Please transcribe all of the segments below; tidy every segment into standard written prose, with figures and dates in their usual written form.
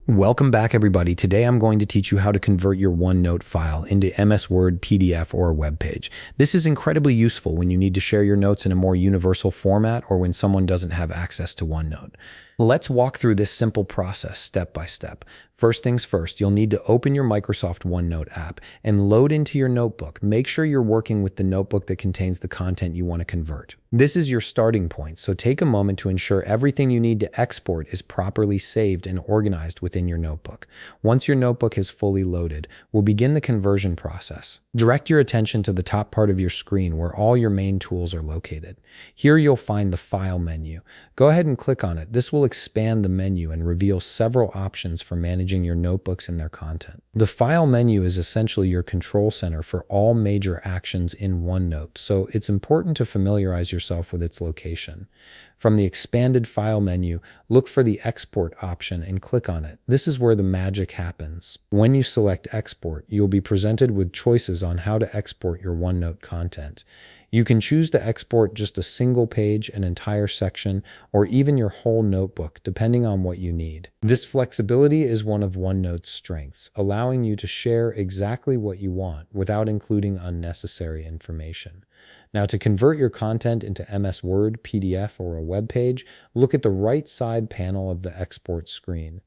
Welcome back, everybody. Today I'm going to teach you how to convert your OneNote file into MS Word, PDF, or a web page. This is incredibly useful when you need to share your notes in a more universal format or when someone doesn't have access to OneNote. Let's walk through this simple process step by step. First things first, you'll need to open your Microsoft OneNote app and load into your notebook. Make sure you're working with the notebook that contains the content you want to convert. This is your starting point, so take a moment to ensure everything you need to export is properly saved and organized within your notebook. Once your notebook is fully loaded, we'll begin the conversion process. Direct your attention to the top part of your screen where all your main tools are located. Here you'll find the File menu. Go ahead and click on it. This will expand the menu and reveal several options for managing your notebooks and their content. The File menu is essentially your control center for all major actions in OneNote, so it's important to familiarize yourself with its location. From the expanded File menu, look for the Export option and click on it. This is where the magic happens. When you select Export, you'll be presented with choices on how to export your OneNote content. You can choose to export just a single page, an entire section, or even your whole notebook, depending on what you need. This flexibility is one of OneNote's strengths, allowing you to share exactly what you want without including unnecessary information. Now, to convert your content into MS Word, PDF, or a web page, look at the right side panel of the export screen.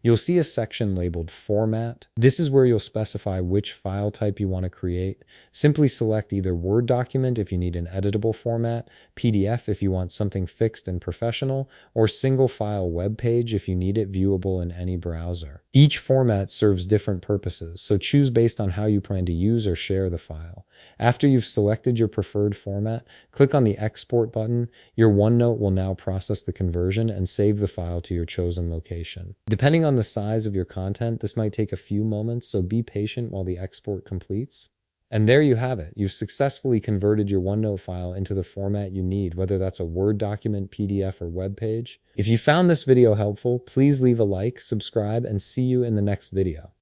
You'll see a section labeled Format. This is where you'll specify which file type you want to create. Simply select either Word document if you need an editable format, PDF if you want something fixed and professional, or single file web page if you need it viewable in any browser. Each format serves different purposes, so choose based on how you plan to use or share the file. After you've selected your preferred format, click on the Export button. Your OneNote will now process the conversion and save the file to your chosen location. Depending on the size of your content, this might take a few moments, so be patient while the export completes. And there you have it. You've successfully converted your OneNote file into the format you need, whether that's a Word document, PDF, or web page. If you found this video helpful, please leave a like, subscribe, and see you in the next video.